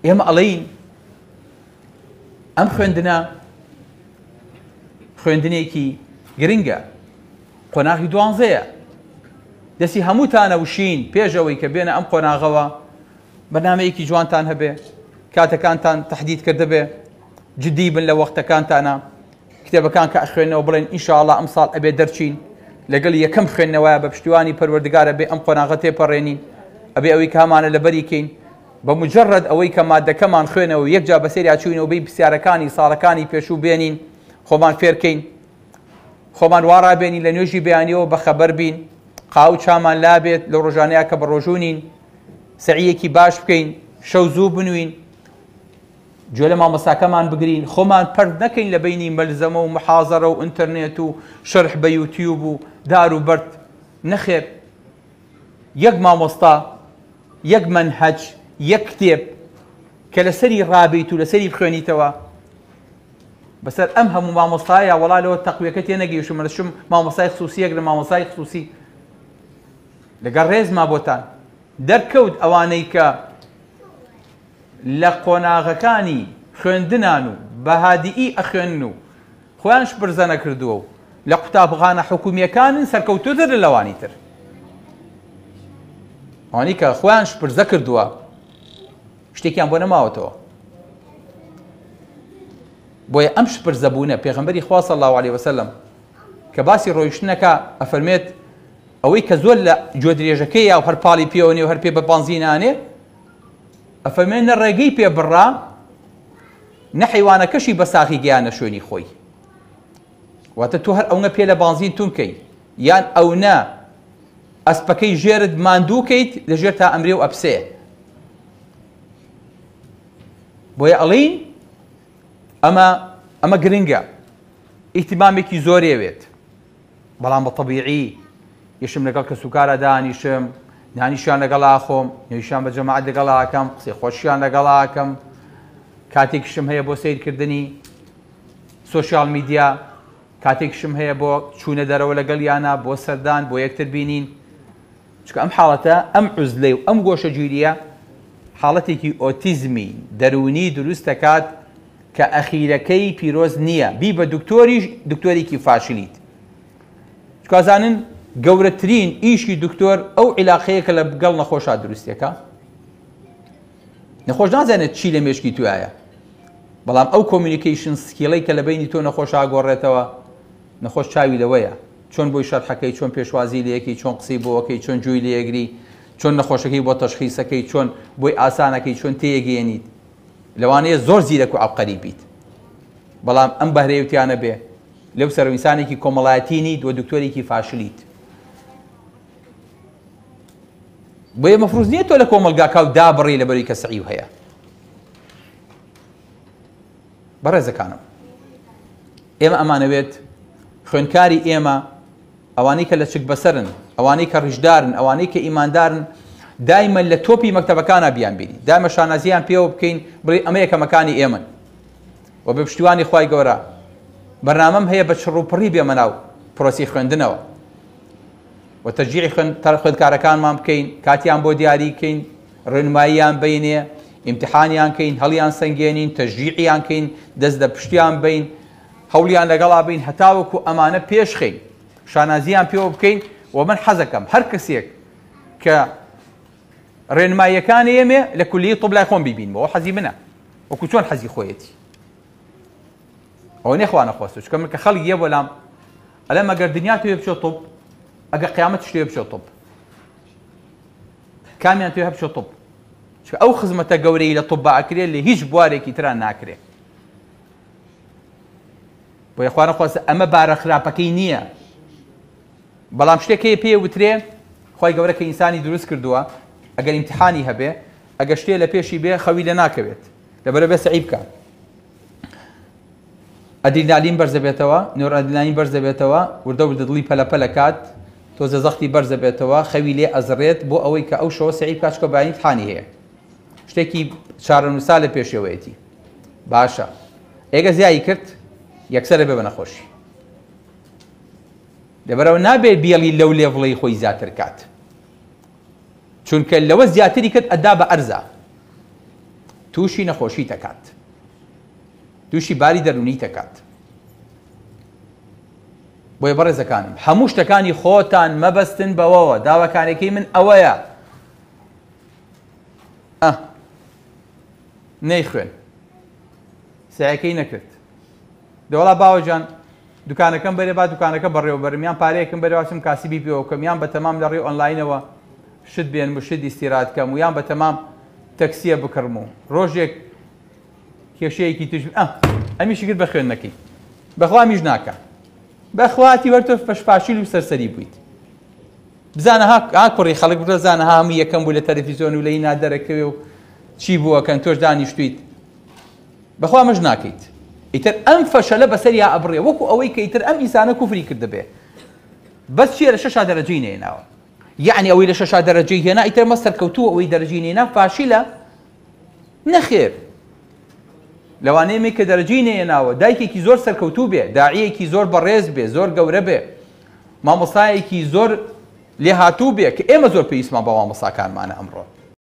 ئێمە ئەڵێین ئەم خوێندنە خوێندنێکی گرنگە، قۆناغی 12ەیە، دەستی هەمووتانە وشین پێشەوەی کە بێنە ئەم قۆناغەوە بەرنامەیەکی جوانتان هەبێ، کاتەکانتان تەحدید کرده بێ، جدی بن لە وەختەکانتانە، کتێبەکان کە ئەخوێنەوە بڵێن ئینشاءڵڵا ئەم ساڵ ئەبێ دەرچین لەگەڵ یەکەم خوێندنەوەیە بە پشتیوانی پەروەردگارە بێ ئەم قۆناغە تێپەڕێنین، ئەبێ ئەوەی کە هەمانە لەبەری کەین بە مجرد ئەوەی کە مادەکەمان خوێنەوە یەکجا بەسەریا چوینەوە بەی پرسیارەکانی ساڵەکانی پێشوو بێنین، خۆمان فێرکەین، خۆمان وارابێنین لە نوێژی بەیانیەوە بەخەبەر بین، قاو چامان لابێت لە ڕۆژانەیە کە بە ڕۆژوونین، سەعیەکی باش بکەین، شەو زوو بنوین، گوێ لە مامۆستاکەمان بگرین، خۆمان پەرد نەکەین لە بینی مەلزەمە و محازەرە و ئینتەرنێت و شەرح بە یوتیوب و دار و بەرد. نەخێر، یەک مامۆستا، یەک مەنهەج، یەک کتێب کە لەسەری ڕابیت و لەسەری بخوێنیتەوە، بەسەر ئەم هەموو مامۆستایە وەڵا لەوە تەقویەکە تێنەگەیشتم، دەچم مامۆستای خسووسیەک لە مامۆستای خسووسی لەگەڵ ڕێزما بۆتان دەرکەوت ئەوانەی کە لە قۆناغەکانی خوێندنان و بەهادیئی ئەخوێنن و خۆیانش برزە نەکردووە و لە قوتابخانە حکوومیەکانن سەرکەوتووتر لەوانی تر، ئەوانی کە خۆیانش برزە کردووە شتێکیان بۆ نەماوەتەوە. بۆیە ئەم شپرزەبوونە پێغەمبەری خوا صلی الله علیه وسلم کە باسی ڕۆیشتنەکە ئەفەرمێت ئەوەی کە زۆر لە گوێ درێژەکەیە و هەر پاڵی پێوەنێ و هەر پێ بە بانزینانێ، ئەفەرمێن نە ڕێگەی پێ بڕا نە حیوانەکەشی بە ساخی گەیانە شوێنی خۆی، واتە تۆ هەر ئەوە پێ لە بانزین توم کەی یان ئەو نە ئەسپەکەی ژێرت ماندوو کەیت لەژێر تا ئەمرێ و ئەپسێ. بۆیە ئەڵین ئەمە گرنگە، ئیهتیمامێکی زۆرێوێت، بەڵام بە تەبیعی یشم لەگەڵ کەسوکارە دانیشم، نانیشیان لەگەڵا خۆم، نوێژیان بە جەماعەت لەگەڵا ئەکەم، قسەی خۆشیان لەگەڵا ئەکەم، کاتێکیشم هەیە بۆ سەیرکردنی سۆشیال میدیا، کاتێکیشم هەیە بۆ چوونە دەرەوە لەگەڵ یانە بۆ سەردان بۆ یەکتر بینین، چکە ئەم حاڵەتە ئەم عوزلەی و ئەم گۆشەگیریە حاڵەتێکی ئۆتیزمی دەرونی دروست دەکات کە ئەخیرەکەی پیرۆز نییە، بی بە دکتۆرێکی فاشلیت. چکازانن گەورەترین ئیشی دکتۆر ئەو عیلاقەیە کە لەگەڵ نەخۆشا دروستەکە. نەخۆش نازانێت چی لە مێشکی توایە، بەڵام ئەو کۆمیونیکیشن سکیڵەی کە لە بینی تۆ نەخۆشا گۆڕێتەوە، نەخۆش چاوی لەوەیە، چۆن بۆی شەرحەکەی، چۆن پێشوازی لەیەکی، چۆن قسەی بۆەکەی، چۆن جووی لێگری، چۆن نەخۆشەکەی بۆ تەشخیسەکەی، چۆن بۆی ئاسانەکەی، چۆن تێگەێنیت، لەوانەیە زۆر زیرەک و عەبقەری بیت، بەڵام ئەم بەهرەیەوتیانە بێ لەو سەرۆئینسانێکی کۆمەڵایەتینی دۆ دکتۆرێکی فاشلیت. بۆیە مەفروض نییە تۆ لە کۆمەلگاکە و دابڕی لەبەری کە سەعیو هەیە. بەڕێزەکانم، ئێمە ئەمانەوێت خوێنکاری ئێمە، ئەوانەی کە لە چک بەسەرن، ئەوانەی کە ڕژدارن، ئەوانەی کە ئیماندارن، دایمە لە تۆپی مەکتەبەکانە بیان بینی، دایمە شانازیان پێوە بکەین بڵێ ئەمە یەکەمەکانی ئێمن و بە پشتیوانی خوای گەورە بەرنامەم هەیە بە چڕوپڕی بێمە ناو پرۆسی خوێندنەوە و تەشجیعی خوێندکارەکانمان بکەین، کاتیان بۆ دیاری بکەین، ڕێنماییان بینێ، ئیمتحانیان کەین، هەڵیان سەنگێنین، تەشجیعیان کەین، دەست لە پشتیان بین، هەوڵیان لەگەڵا بین هەتاوەکو ئەمانە پێشخەین، شانازیان پێوە بکەین. و من حەزەکەم هەر کەسێک کە ڕێنماییەکانی ئێمێ لە کولیی طب لای خۆم بیبینەوە، حەزی منە وەکو چۆن حەزی خۆیەتی، ئەوە نێخوا نەخواستە، چکە من کە خەڵک یە بۆلام ئەلێم ئەگەر دنیا توێ بچۆ طب، ئەگەر قیامەتش توێ بچۆ طب، کامیان توێ هەبچۆ طب، چکە ئەو خزمەتە گەورەی لە طب ئەکرێت لە هیچ بوارێکی تران ناکرێت. بۆیە خوا نەخواستە ئەمە بارە خراپەکەی نییە، بەڵام شتێک پێ وترێ خوای گەورە کە ئینسانی دروست کردووە، ئەگەر ئیمتحانی هەبێ، ئەگەر شتێ لە پێشی بێ خەوی لە ناکەوێت، لەبەرە بێ سەعی بکات، ئەدرینالین بەرزە بێتەوە، نۆرئەدرینالین بەرزە بێتەوە، وردە دڵی پەلەپەلە کات، تۆزە زەختی بەرزە بێتەوە، خەوی لێ ئەزڕێت بۆ ئەوەی کە ئەو شەوە سەعی بکات، چکە با ئیمتحانی هەیە. شتێکی چارەنووسا لە پێشەوەیەتی باشە، ئێگە زیایی کرد یەکسەرە بێ بە نەخۆشی، لەبەرەوە نابێت بیەڵی لەو لێڤڵەی خۆی زیاتر کات، چونکە لەوە زیاتری کرد ئەدا بە ئەرزە. تووشی نەخۆشی دەکات، تووشی باری دەرونی دەکات. بۆیە بەڕێزەکانم هەموو شتەکانی خۆتان مەبەستن بەوەوە. داواکارێکی من ئەوەیە نەیخوێن سعیەکەی نەکرد دەوڵا باوەجان دوکانەکەم بەرێ با دوکانەکە بەڕێوە بەرم یان پارەیەکم بەرەوەچم کاسبی پێوەکەم یان بە تەمام لە ڕێ ئۆنلاینەوە شت بێن و شت ئیستیراد بکەم و یان بە تەمام تەکسیە بکڕم و ڕۆژێک کێشەیەکی توش ئەمیشی کرد بە خوێندنەکەی بەخوا میش ناکە بەخواتی وەرتۆ پەشپاشیل و سەرسەری بوویت. بزانە ها کوڕی خەڵک بزانە هەموو یەکەم بوو لە تەلەڤیزیۆن و لەی نادەرەکەوێ و چی بووەکەن تۆش دانیشتویت بەخوا مەش ناکەیت. ئیتر ئەم فەشەلە بەسەریا ئەبڕێ وەکو ئەوەی کە ئیتر ئەم ئینسانە کوفری کردبێ بەس چیە لە 6 دەرەجەی نێناوە. یعنی ئەوەی لە 6 دەرەجەی هێنا ئیتر مە سەرکەوتووە ئەوەی دەرەجەی نێنا فاشیلە نەخێر. لەوانەیە کە دەرەجەی نێناوە دایکێکی زۆر سەرکەوتوو بێ، داعیەکی زۆر بەڕێز بێ، زۆر گەورە بێ، مامۆستایەکی زۆر لێهاتوو بێ کە ئێمە زۆر پێویستمان بە مامۆستاکانمانە ئەمڕۆ.